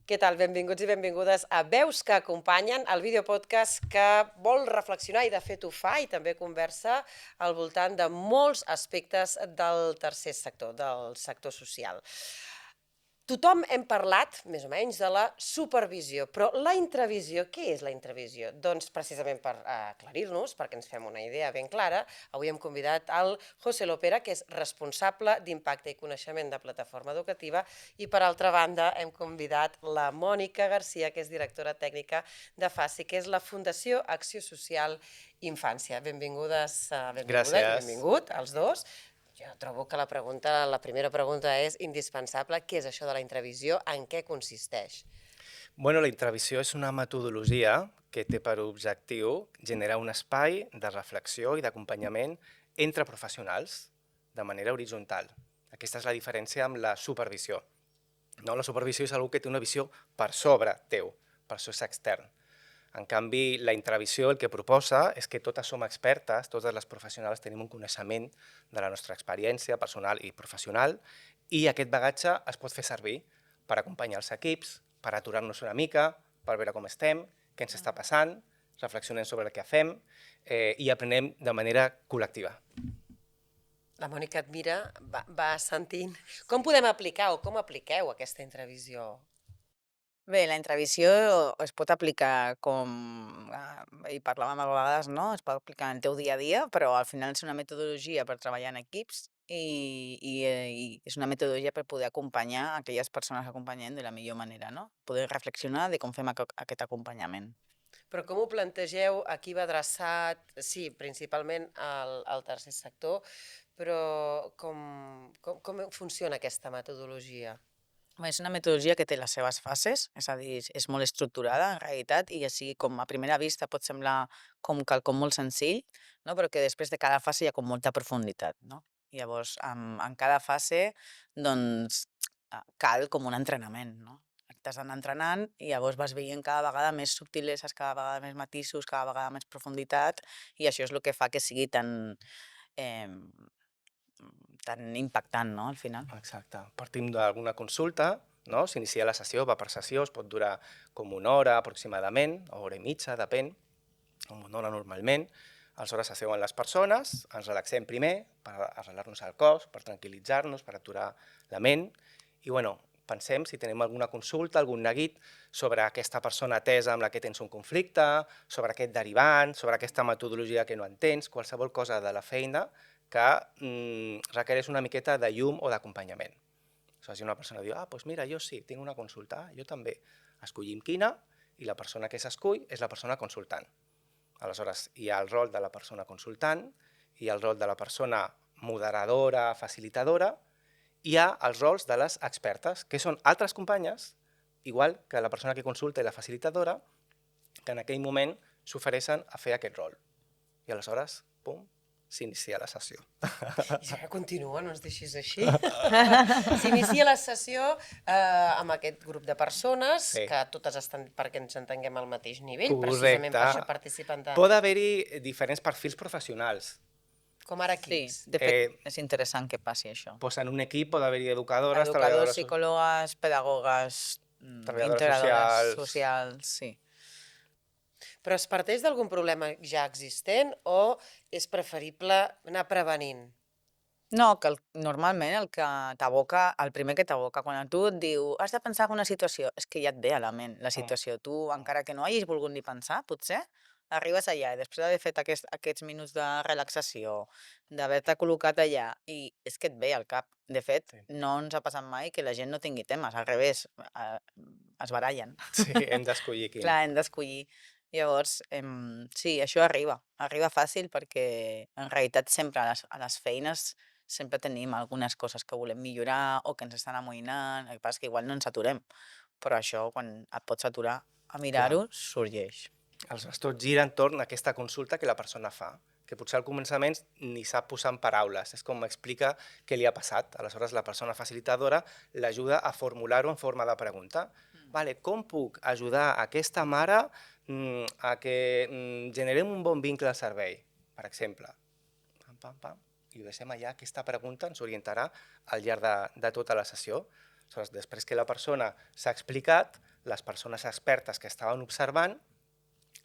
Què tal? Benvinguts i benvingudes a Veus que acompanyen, el videopodcast que vol reflexionar i de fet ho fa i també conversa al voltant de molts aspectes del tercer sector, del sector social. Tothom hem parlat, més o menys, de la supervisió, però la intravisió, què és la intravisió? Doncs precisament per aclarir-nos, perquè ens fem una idea ben clara, avui hem convidat el José Lopera, que és responsable d'impacte i coneixement de Plataforma Educativa, i per altra banda hem convidat la Mònica Garcia, que és directora tècnica de FACI, que és la Fundació Acció Social Infància. Benvinguda i Gràcies. benvingut, els dos. Jo trobo que la primera pregunta és indispensable. Què és això de la intravisió? En què consisteix? La intravisió és una metodologia que té per objectiu generar un espai de reflexió i d'acompanyament entre professionals de manera horitzontal. Aquesta és la diferència amb la supervisió. La supervisió és algú que té una visió per sobre teu, per això és extern. En canvi, la intravisió el que proposa és que totes som expertes, totes les professionals tenim un coneixement de la nostra experiència personal i professional i aquest bagatge es pot fer servir per acompanyar els equips, per aturar-nos una mica, per veure com estem, què ens està passant, reflexionem sobre el que fem i aprenem de manera col·lectiva. La Mònica et mira, va sentint. Com podem aplicar o com apliqueu aquesta intravisió? Bé, la intravisió es pot aplicar com, hi parlàvem a vegades, no? Es pot aplicar en el teu dia a dia, però al final és una metodologia per treballar en equips i és una metodologia per poder acompanyar aquelles persones que acompanyem de la millor manera, no? Poder reflexionar de com fem aquest acompanyament. Però com ho plantegeu? A qui va adreçat? Sí, principalment al tercer sector, però com funciona aquesta metodologia? Bé, és una metodologia que té les seves fases, és a dir, és molt estructurada en realitat i així com a primera vista pot semblar com quelcom molt senzill, no? Però que després de cada fase hi ha com molta profunditat, no? I llavors, en cada fase, doncs, cal com un entrenament, no? T'has d'anar entrenant i llavors vas veient cada vegada més subtileses, cada vegada més matisos, cada vegada més profunditat i això és el que fa que sigui eh, tan impactant, no?, al final. Exacte. Partim d'alguna consulta, no? S'inicia la sessió, va per sessió, es pot durar com una hora aproximadament, o hora i mitja, depèn, com una hora normalment. Aleshores s'asseuen les persones, ens relaxem primer per arreglar-nos el cos, per tranquil·litzar-nos, per aturar la ment, i pensem si tenim alguna consulta, algun neguit sobre aquesta persona atesa amb la que tens un conflicte, sobre aquest derivant, sobre aquesta metodologia que no entens, qualsevol cosa de la feina que requereix una miqueta de llum o d'acompanyament. Si una persona diu, doncs mira, jo sí, tinc una consulta, jo també. Escollim quina i la persona que s'escull és la persona consultant. Aleshores, hi ha el rol de la persona consultant, hi ha el rol de la persona moderadora, facilitadora, i hi ha els rols de les expertes, que són altres companyes, igual que la persona que consulta i la facilitadora, que en aquell moment s'ofereixen a fer aquest rol. I aleshores, pum, s'inicia la sessió. I ja continua, no ens deixis així. S'inicia la sessió amb aquest grup de persones, Sí. que totes estan, perquè ens entenguem, al mateix nivell, Correcte. precisament per això participen de... Pot haver-hi diferents perfils professionals. Com ara Sí, quins? de fet, és interessant que passi això. Doncs en un equip pot haver-hi educadores, Educadors, psicòlogues, pedagogues, treballadores integradores socials. socials, sí. Però es parteix d'algun problema ja existent o és preferible anar prevenint? No, que normalment el primer que t'aboca, quan a tu et diu has de pensar en una situació, és que ja et ve a la ment la situació. Tu, encara que no hagis volgut ni pensar, potser, arribes allà i després d'haver fet aquests minuts de relaxació, d'haver-te col·locat allà, i és que et ve al cap. De fet, Sí. no ens ha passat mai que la gent no tingui temes, al revés, es barallen. Sí, hem d'escollir quin. Clar, hem d'escollir. Llavors, sí, això arriba fàcil perquè en realitat sempre a les feines sempre tenim algunes coses que volem millorar o que ens estan amoïnant, el que passa és que igual no ens aturem, però això quan et pots aturar a mirar-ho sorgeix. Aleshores, tot gira entorn a aquesta consulta que la persona fa, que potser al començament ni sap posar en paraules, és com m'explica què li ha passat. Aleshores, la persona facilitadora l'ajuda a formular-ho en forma de pregunta. Vale, com puc ajudar aquesta mare a que generem un bon vincle al servei, per exemple? Pam, pam, pam. I ho deixem allà, aquesta pregunta ens orientarà al llarg de tota la sessió. Aleshores, després que la persona s'ha explicat, les persones expertes que estaven observant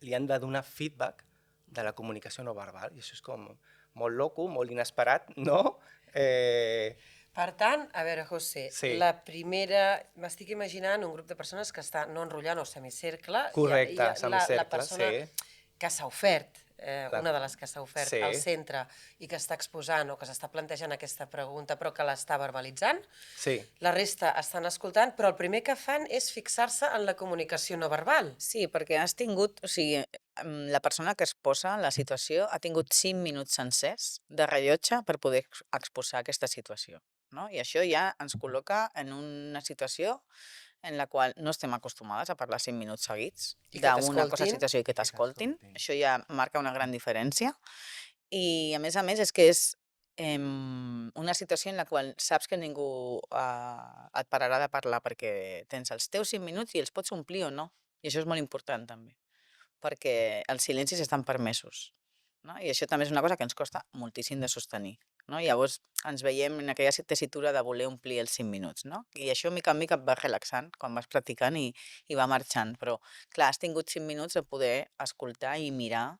li han de donar feedback de la comunicació no verbal. I això és com molt loco, molt inesperat, no? Per tant, a veure, José, Sí. la primera... M'estic imaginant un grup de persones que està no enrotllant o semicercle. Correcte, la semicercle, persona sí. que s'ha ofert, una de les que s'ha ofert Sí. al centre i que està exposant o que s'està plantejant aquesta pregunta però que l'està verbalitzant, Sí, la resta estan escoltant, però el primer que fan és fixar-se en la comunicació no verbal. Sí, perquè has tingut, o sigui, la persona que es posa en la situació ha tingut 5 minuts sencers de rellotge per poder exposar aquesta situació, no? I això ja ens col·loca en una situació en la qual no estem acostumades a parlar 5 minuts seguits I que d'una cosa, t'escoltin. situació i que t'escoltin. Això ja marca una gran diferència. I a més és que és una situació en la qual saps que ningú et pararà de parlar perquè tens els teus 5 minuts i els pots omplir o no. I això és molt important també, perquè els silencis estan permesos. No? I això també és una cosa que ens costa moltíssim de sostenir. No? Llavors ens veiem en aquella tessitura de voler omplir els 5 minuts. No? I això mica en mica et vas relaxant quan vas practicant i va marxant. Però clar, has tingut 5 minuts de poder escoltar i mirar,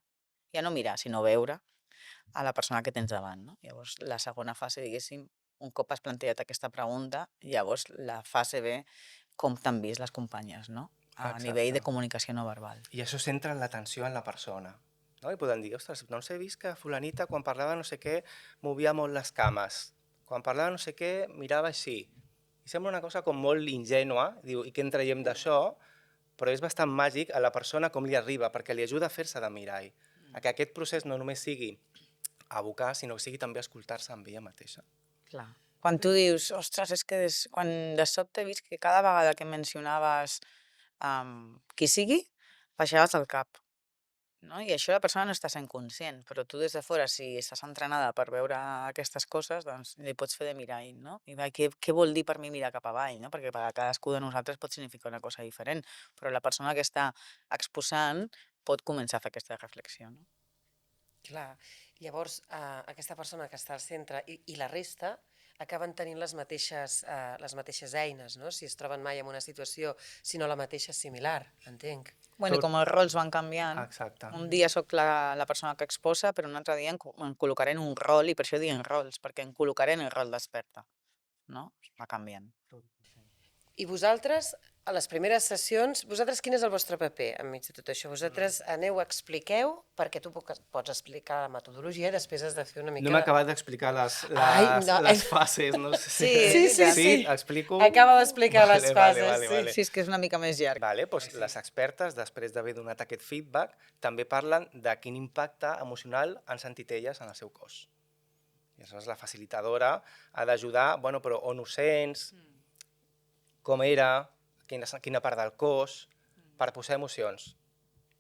ja no mirar, sinó veure a la persona que tens davant. No? Llavors la segona fase, diguéssim, un cop has plantejat aquesta pregunta, llavors la fase B, com t'han vist les companyes, no? A nivell de comunicació no verbal. I això centra l'atenció en la persona. No? I poden dir, ostres, doncs he vist que fulanita quan parlava no sé què movia molt les cames. Quan parlava no sé què mirava així. I sembla una cosa com molt ingènua, diu, i què en traiem d'això? Però és bastant màgic a la persona com li arriba, perquè li ajuda a fer-se de mirall. A que aquest procés no només sigui abocar, sinó que sigui també escoltar-se amb ella mateixa. Clar. Quan tu dius, ostres, és que quan de sobte he vist que cada vegada que mencionaves qui sigui, baixaves el cap. No? I això la persona no està sent conscient, però tu des de fora, si estàs entrenada per veure aquestes coses, doncs li pots fer de mirall, no? I va, què vol dir per mi mirar cap avall, no? Perquè per a cadascú de nosaltres pot significar una cosa diferent, però la persona que està exposant pot començar a fer aquesta reflexió, no? Clar. Llavors, aquesta persona que està al centre i la resta acaben tenint les mateixes eines, no? Si es troben mai en una situació, sinó la mateixa similar, entenc. Bueno, i com els rols van canviant, Exacte. un dia sóc la persona que exposa, però un altre dia em col·locaré en un rol, i per això diuen rols, perquè em col·locaré en el rol d'experta, no? Va canviant. I vosaltres, a les primeres sessions, vosaltres quin és el vostre paper enmig de tot això? Vosaltres aneu, expliqueu, perquè tu pots explicar la metodologia i després has de fer una mica... No m'he acabat d'explicar les fases, no sé Sí, sí. Explico? Acaba d'explicar les fases, Vale. Sí, és que és una mica més llarg. Vale, doncs les expertes, després d'haver donat aquest feedback, també parlen de quin impacte emocional han sentit elles en el seu cos. I aleshores la facilitadora ha d'ajudar, bueno, però on ho sents, com era, quina part del cos, per posar emocions.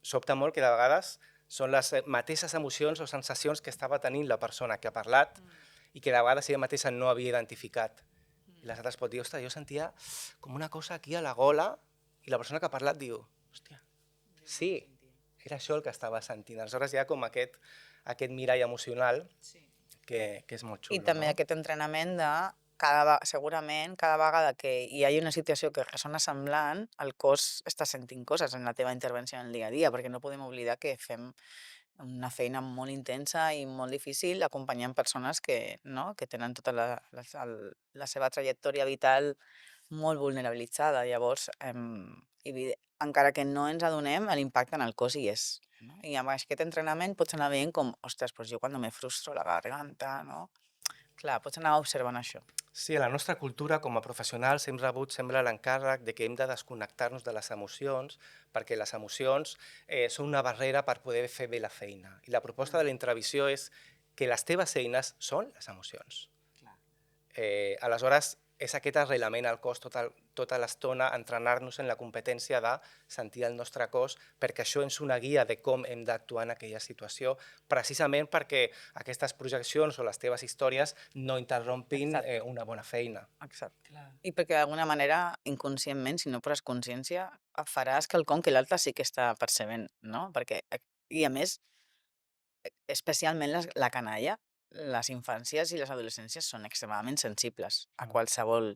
Sobta molt que de vegades són les mateixes emocions o sensacions que estava tenint la persona que ha parlat i que de vegades ella mateixa no havia identificat. I les altres pot dir, ostres, jo sentia com una cosa aquí a la gola i la persona que ha parlat diu, hòstia, sí, era això el que estava sentint. Aleshores hi ha com aquest mirall emocional que és molt xulo. I també aquest entrenament de segurament cada vegada que hi hagi una situació que ressona semblant, el cos està sentint coses en la teva intervenció en el dia a dia, perquè no podem oblidar que fem una feina molt intensa i molt difícil acompanyant persones que tenen tota la seva trajectòria vital molt vulnerabilitzada. Llavors, encara que no ens adonem, l'impacte en el cos hi és. No? I amb aquest entrenament pots anar veient com, ostres, doncs jo quan me frustro la garganta, no? Clar, pots anar observant això. Sí, a la nostra cultura, com a professionals, hem rebut sempre l'encàrrec de que hem de desconnectar-nos de les emocions, perquè les emocions són una barrera per poder fer bé la feina. I la proposta de la intravisió és que les teves eines són les emocions. Aleshores, és aquest arrelament al cos tota l'estona, entrenar-nos en la competència de sentir el nostre cos, perquè això és una guia de com hem d'actuar en aquella situació, precisament perquè aquestes projeccions o les teves històries no interrompin una bona feina. Exacte. I perquè d'alguna manera, inconscientment, si no poses consciència, faràs quelcom que l'altre sí que està percebent, no? Perquè, i a més, especialment la canalla, les infàncies i les adolescències són extremadament sensibles a qualsevol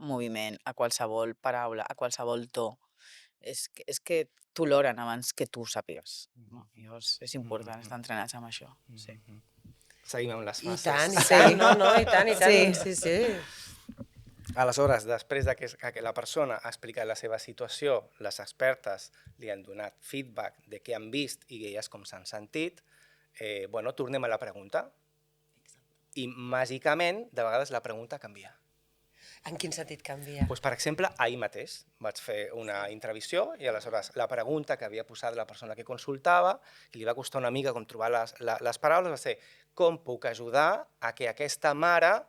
moviment, a qualsevol paraula, a qualsevol to. És que t'oloren abans que tu ho sàpigues. No? Llavors és important estar entrenats amb això. Sí. Seguim amb les I fases. tant, i tant, no, i tant, Sí. sí. Aleshores, després que la persona ha explicat la seva situació, les expertes li han donat feedback de què han vist i elles com s'han sentit, tornem a la pregunta. I màgicament, de vegades, la pregunta canvia. En quin sentit canvia? Doncs, per exemple, ahir mateix vaig fer una intervenció i aleshores la pregunta que havia posat la persona que consultava, i li va costar una mica com trobar les paraules, va ser com puc ajudar a que aquesta mare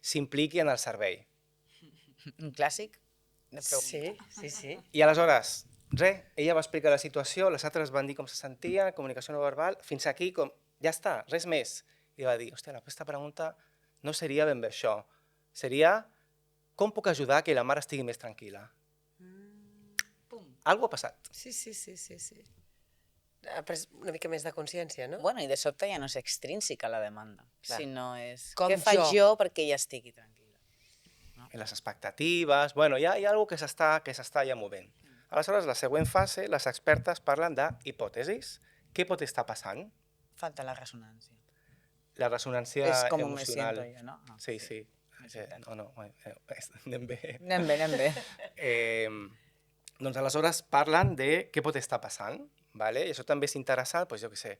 s'impliqui en el servei. Un clàssic de pregunta. Sí. I aleshores, ella va explicar la situació, les altres van dir com se sentia, comunicació no verbal, fins aquí, com ja està, res més. I va dir, hòstia, aquesta pregunta no seria ben bé això, seria com puc ajudar que la mare estigui més tranquil·la. Algo ha passat. Sí. Ha pres una mica més de consciència, no? Bueno, i de sobte ja no és extrínseca la demanda, Clar. sinó és Com què faig jo? jo perquè ella estigui tranquil·la. I les expectatives, hi ha alguna cosa que s'està ja movent. Aleshores, la següent fase, les expertes parlen d'hipòtesis. Què pot estar passant? Falta la ressonància. La ressonància És com me emocional. siento jo, no? Sí. Anem bé. Anem bé. Doncs aleshores parlen de què pot estar passant, vale? I això també és interessant, doncs jo què sé,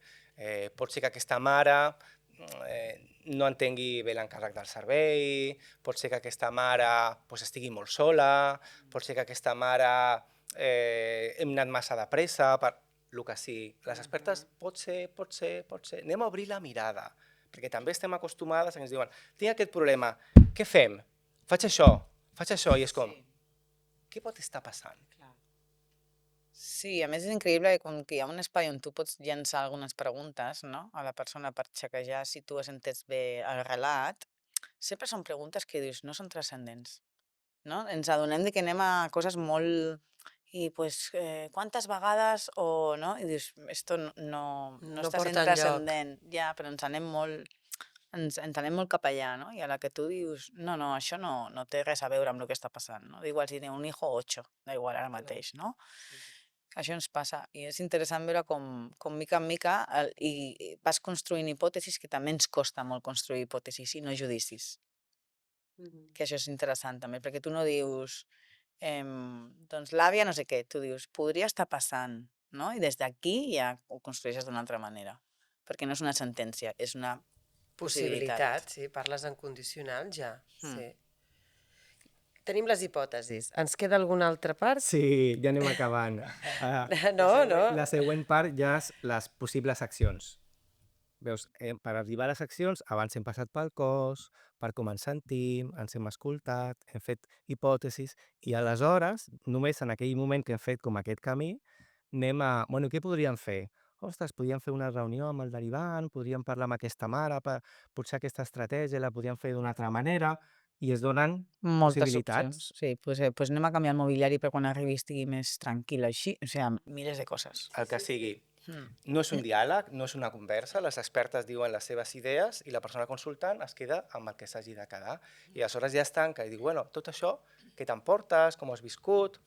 pot ser que aquesta mare no entengui bé l'encàrrec del servei, pot ser que aquesta mare estigui molt sola, pot ser que aquesta mare hem anat massa de pressa, per el que sigui. Les expertes pot ser, anem a obrir la mirada, perquè també estem acostumades a que ens diuen tinc aquest problema, què fem? Faig això, i és com, què pot estar passant? Sí, a més és increïble que com que hi ha un espai on tu pots llançar algunes preguntes, no?, a la persona per xequejar si tu has entès bé el relat, sempre són preguntes que dius no són transcendents, no? Ens adonem de que anem a coses molt... I pues, quantes vegades o no? I dius, esto no està sent porta enlloc. transcendent. Ja, però ens anem molt cap allà, no? I a la que tu dius, no, això no té res a veure amb el que està passant, no? Igual si té un hijo 8, da igual ara mateix, no? Això ens passa i és interessant veure com mica en mica i vas construint hipòtesis, que també ens costa molt construir hipòtesis i no judicis, que això és interessant també, perquè tu no dius doncs l'àvia no sé què, tu dius podria estar passant, no? I des d'aquí ja ho construeixes d'una altra manera, perquè no és una sentència, és una possibilitat. Sí, parles en condicional ja, sí. Tenim les hipòtesis. Ens queda alguna altra part? Sí, ja anem acabant. No. La següent part ja és les possibles accions. Veus, per arribar a les accions, abans hem passat pel cos, per com ens sentim, ens hem escoltat, hem fet hipòtesis, i aleshores, només en aquell moment que hem fet com aquest camí, anem a... Bueno, què podríem fer? Ostres, podríem fer una reunió amb el derivant, podríem parlar amb aquesta mare, potser aquesta estratègia la podríem fer d'una altra manera, i es donen Moltes possibilitats. opcions. Sí, doncs anem a canviar el mobiliari per quan arribi estigui més tranquil així, o sigui, milers de coses. El que sigui. No és un diàleg, no és una conversa, les expertes diuen les seves idees i la persona consultant es queda amb el que s'hagi de quedar. I aleshores ja es tanca i diu, bueno, tot això, què t'emportes, com ho has viscut?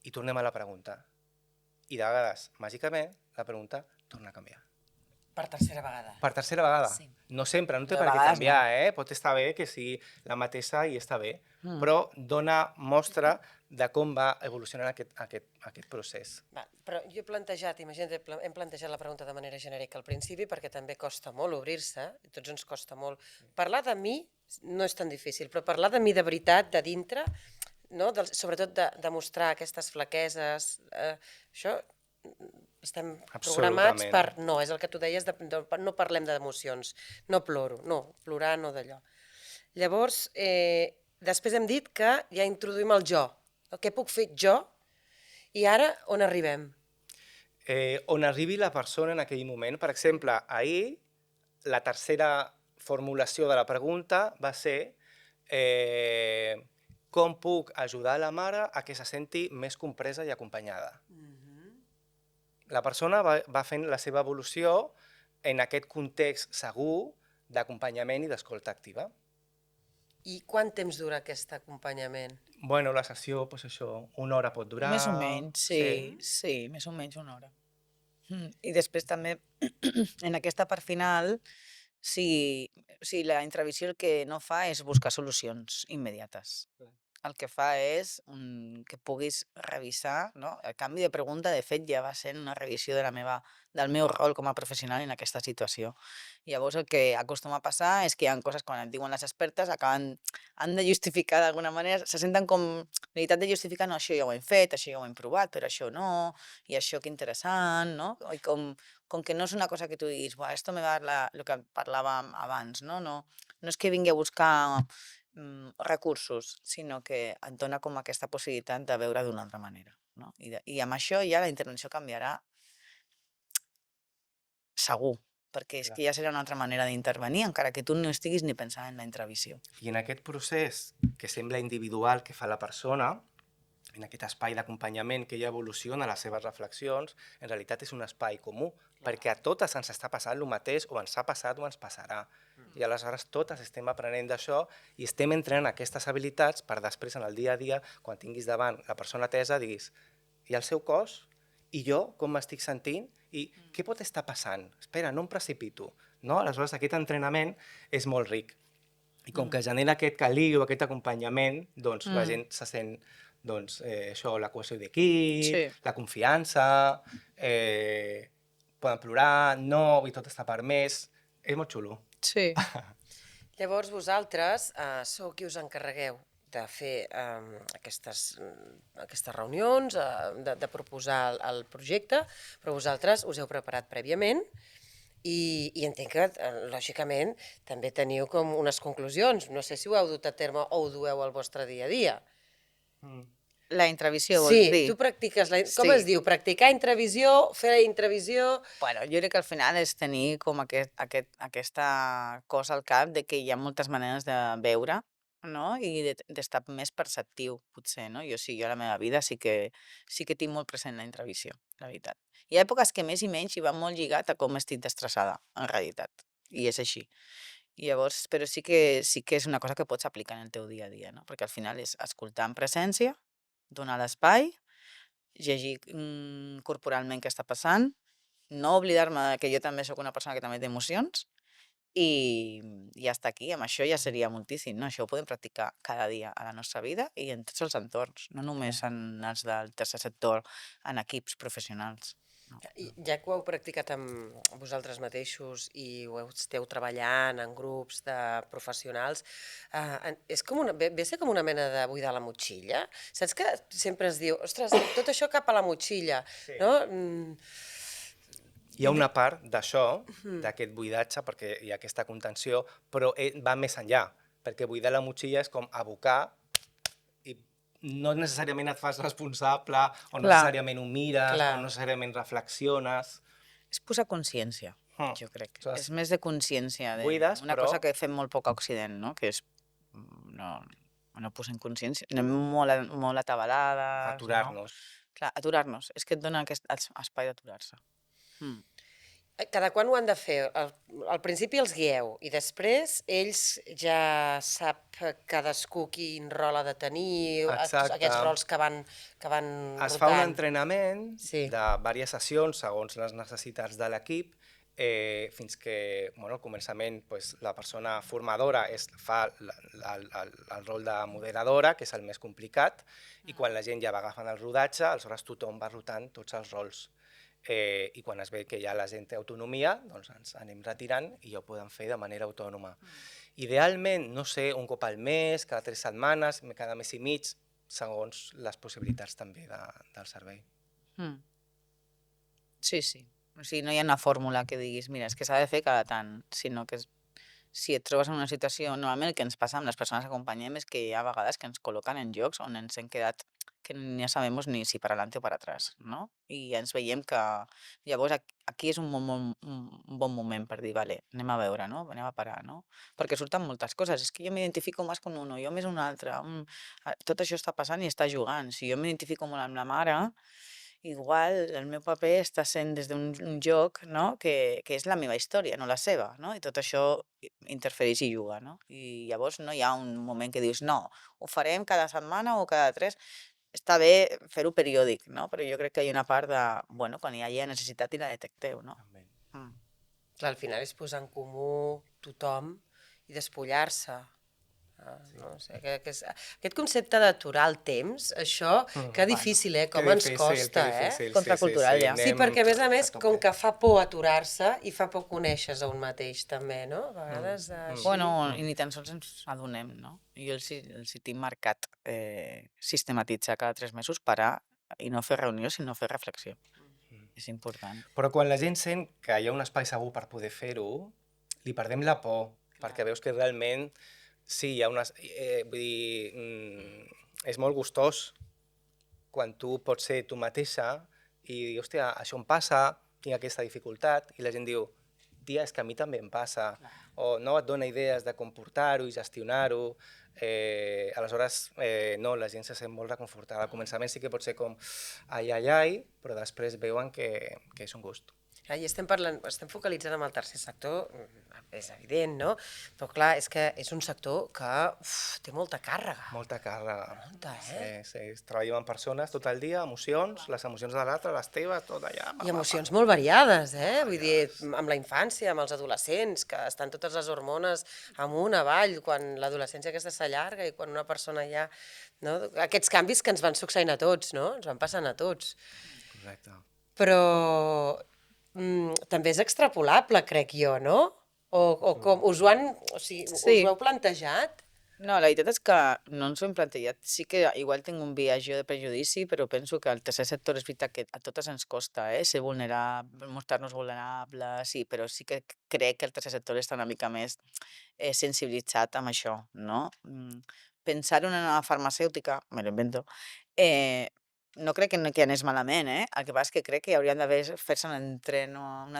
I tornem a la pregunta. I de vegades, màgicament, la pregunta torna a canviar. Per tercera vegada. Per tercera vegada. Sí. No sempre, no té De per què vegades canviar, pot estar bé que sigui la mateixa i està bé, però dona mostra de com va evolucionant aquest procés. Va, però jo he plantejat, imagina't, hem plantejat la pregunta de manera genèrica al principi perquè també costa molt obrir-se, i tots ens costa molt. Parlar de mi no és tan difícil, però parlar de mi de veritat, de dintre, no? Sobretot de mostrar aquestes flaqueses, això estem programats per... No, és el que tu deies, no parlem d'emocions, no ploro, no, plorar no d'allò. Llavors, després hem dit que ja introduïm el jo, el que puc fer jo, i ara on arribem? On arribi la persona en aquell moment. Per exemple, ahir la tercera formulació de la pregunta va ser com puc ajudar la mare a que se senti més compresa i acompanyada. La persona va fent la seva evolució en aquest context segur d'acompanyament i d'escolta activa. I quant temps dura aquest acompanyament? Bueno, la sessió, doncs això, 1 hora pot durar... Més o menys, sí, més o menys 1 hora. I després també, en aquesta part final, si la intervenció el que no fa és buscar solucions immediates. Clar. El que fa és que puguis revisar, no? El canvi de pregunta, de fet, ja va ser una revisió del meu rol com a professional en aquesta situació. Llavors, el que acostuma a passar és que hi ha coses, quan et diuen les expertes, han de justificar d'alguna manera, se senten com necessitat de justificar, no, això ja ho hem fet, això ja ho hem provat, però això no, i això que interessant, no? I com que no és una cosa que tu diguis, buah, esto me va dar el que parlàvem abans, no? No és que vingui a buscar recursos, sinó que et dona com aquesta possibilitat de veure d'una altra manera, no? I amb això ja la intervenció canviarà segur, perquè és Clar. que ja serà una altra manera d'intervenir, encara que tu no estiguis ni pensant en la intervenció. I en aquest procés, que sembla individual que fa la persona, en aquest espai d'acompanyament que ella evoluciona les seves reflexions, en realitat és un espai comú, perquè a totes ens està passant el mateix, o ens ha passat o ens passarà. I aleshores totes estem aprenent d'això i estem entrenant aquestes habilitats per després, en el dia a dia, quan tinguis davant la persona atesa, diguis, i el seu cos? I jo, com m'estic sentint? I què pot estar passant? Espera, no em precipito. No? Aleshores, aquest entrenament és molt ric. I com que genera aquest caliu, aquest acompanyament, doncs la gent se sent, doncs, això, la cohesió d'equip, Sí. la confiança, poden plorar, no, i tot està permès. És molt xulo. Sí. Llavors vosaltres sou qui us encarregueu de fer aquestes reunions, de proposar el projecte, però vosaltres us heu preparat prèviament i entenc que, lògicament, també teniu com unes conclusions. No sé si ho heu dut a terme o ho dueu al vostre dia a dia. La intravisió, vols dir? Sí, tu practiques, com Sí. es diu? Practicar intravisió, fer intravisió... Bueno, jo crec que al final és tenir com aquesta cosa al cap de que hi ha moltes maneres de veure, no? I d'estar més perceptiu, potser, no? Jo a la meva vida sí que tinc molt present la intravisió, la veritat. Hi ha èpoques que més i menys hi va molt lligat a com estic estressada, en realitat, i és així. I llavors, però sí que és una cosa que pots aplicar en el teu dia a dia, no? Perquè al final és escoltar en presència, donar l'espai, llegir corporalment què està passant, no oblidar-me que jo també sóc una persona que també té emocions i ja està aquí, amb això ja seria moltíssim, no? Això ho podem practicar cada dia a la nostra vida i en tots els entorns, no només en els del tercer sector, en equips professionals. No? I ja que ho heu practicat amb vosaltres mateixos i ho esteu treballant en grups de professionals, és com ve a ser com una mena de buidar la motxilla? Saps que sempre es diu, ostres, tot això cap a la motxilla, Sí. no? Hi ha una part d'això, d'aquest buidatge, perquè hi ha aquesta contenció, però va més enllà, perquè buidar la motxilla és com abocar i no necessàriament et fas responsable, o no Clar. necessàriament ho mires, Clar. o no necessàriament reflexiones. És posar consciència, jo crec. Aleshores, És més de consciència, buides, una però- cosa que fem molt poc a Occident, no? Que és no posem consciència, anem molt atabalades, aturar-nos. no? Clar, aturar-nos, és que et dona aquest espai d'aturar-se. Cada quan ho han de fer? Al principi els guieu i després ells ja sap cadascú quin rol ha de tenir, Exacte. aquests rols que van Es fa un rotant. entrenament Sí. de diverses sessions segons les necessitats de l'equip, fins que, bueno, al començament pues, la persona formadora fa el rol de moderadora, que és el més complicat, i quan la gent ja va agafant el rodatge, aleshores tothom va rotant tots els rols. I quan es ve que ja la gent té autonomia, doncs ens anem retirant i ja ho podem fer de manera autònoma. Idealment, no sé, un cop al mes, cada 3 setmanes, cada mes i mig, segons les possibilitats també del servei. Sí, sí. O sigui, no hi ha una fórmula que diguis, mira, és que s'ha de fer cada tant, sinó que si et trobes en una situació, normalment el que ens passa amb les persones que acompanyem és que hi ha vegades que ens col·loquen en llocs on ens hem quedat que ni sabem ni si per adelante o per atrás, no? I ens veiem que llavors aquí és un bon moment per dir, vale, anem a veure, no? Anem a parar, no? Perquè surten moltes coses, és que jo m'identifico més con uno, jo més un altre, tot això està passant i està jugant, si jo m'identifico molt amb la mare igual el meu paper està sent des d'un joc, no? que és la meva història, no la seva, no? I tot això interfereix i juga, no? I llavors no hi ha un moment que dius, no, ho farem cada setmana o cada 3. Està bé fer-ho periòdic, no? Però jo crec que hi ha una part de, bueno, quan hi hagi necessitat i la detecteu, no? Mm. Clar, al final és posar en comú tothom i despullar-se. No sé, aquest concepte d'aturar el temps, això, que difícil, com ens costa, Contracultural, ja. Sí, perquè a més, com que fa por aturar-se i fa por conèixer-se a un mateix, també, no? A vegades... Bueno, i ni tan sols ens adonem, no? Jo els hi tinc marcat sistematitzar cada 3 mesos, parar i no fer reunió, sinó fer reflexió. És important. Però quan la gent sent que hi ha un espai segur per poder fer-ho, li perdem la por, perquè veus que realment sí, hi ha unes... vull dir, és molt gustós quan tu pots ser tu mateixa i dir, hòstia, això em passa, tinc aquesta dificultat, i la gent diu, tia, és que a mi també em passa, o no, et dona idees de com portar-ho i gestionar-ho, aleshores, no, la gent se sent molt reconfortada. Al començament sí que pot ser com ai, però després veuen que és un gust. I estem focalitzant en el tercer sector, és evident, no? Però clar, és que és un sector que té molta càrrega. Molta càrrega. Molta, Sí, treballem amb persones tot el dia, emocions, les emocions de l'altre, les teves, tot allà. I emocions molt variades, Vull dir, amb la infància, amb els adolescents, que estan totes les hormones amunt, avall, quan l'adolescència aquesta s'allarga i quan una persona ja... No? Aquests canvis que ens van succeint a tots, no? Ens van passant a tots. Correcte. Però també és extrapolable, crec jo, no? O com, us ho heu plantejat? No, la veritat és que no ens ho hem plantejat. Sí que igual tinc un viatge de prejudici, però penso que el tercer sector és veritat que a totes ens costa, ser vulnerable, mostrar-nos vulnerables, sí, però sí que crec que el tercer sector està una mica més sensibilitzat amb això, no? Pensar en una farmacèutica, me lo invento, no crec que anés malament, El que passa és que crec que haurien d'haver fer-se un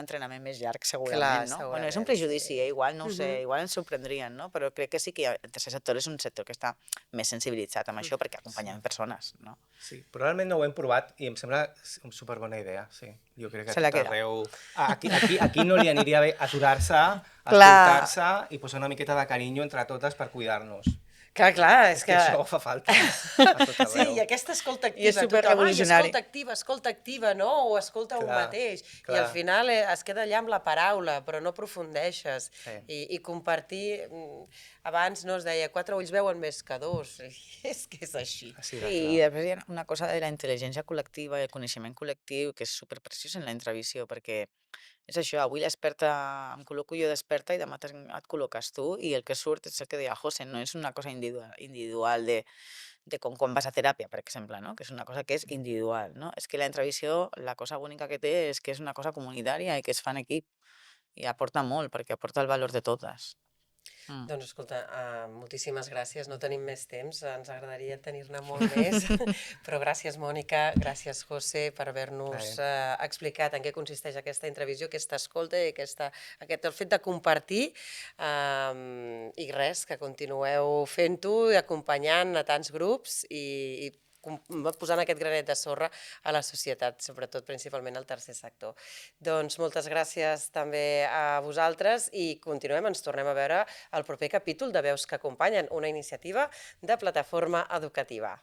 entrenament més llarg, segurament, no? Bueno, és un prejudici, igual, no ho sé, igual ens sorprendrien, no? Però crec que sí que el tercer sector és un sector que està més sensibilitzat amb això perquè acompanyem persones, no? Sí, probablement no ho hem provat i em sembla una superbona idea, sí. Jo crec que Se la tot queda. arreu... Aquí no li aniria bé aturar-se, escoltar-se i posar una miqueta de carinyo entre totes per cuidar-nos. Clar, és que... Això fa falta a tot arreu. Sí, i aquesta escolta activa, I és superrevolucionari. Escolta activa, no? O escolta un mateix. I al final es queda allà amb la paraula, però no aprofundeixes. I compartir... Abans no es deia 4 ulls veuen més que 2. És que és així. I després hi ha una cosa de la intel·ligència col·lectiva i el coneixement col·lectiu que és superpreciós en la entrevisió, perquè és això, avui l'experta, em col·loco jo d'experta i demà et col·loques tu i el que surt és el que deia José, no és una cosa individual de com quan vas a teràpia, per exemple, no? Que és una cosa que és individual, no? És que la entrevisió, la cosa única que té és que és una cosa comunitària i que es fa en equip i aporta molt, perquè aporta el valor de totes. Doncs escolta, moltíssimes gràcies, no tenim més temps, ens agradaria tenir-ne molt més, però gràcies Mònica, gràcies José per haver-nos explicat en què consisteix aquesta entrevisió, aquesta escolta i el fet de compartir i res, que continueu fent-ho i acompanyant a tants grups i posant aquest granet de sorra a la societat, sobretot principalment al tercer sector. Doncs moltes gràcies també a vosaltres i continuem, ens tornem a veure al proper capítol de Veus que acompanyen, una iniciativa de Plataforma Educativa.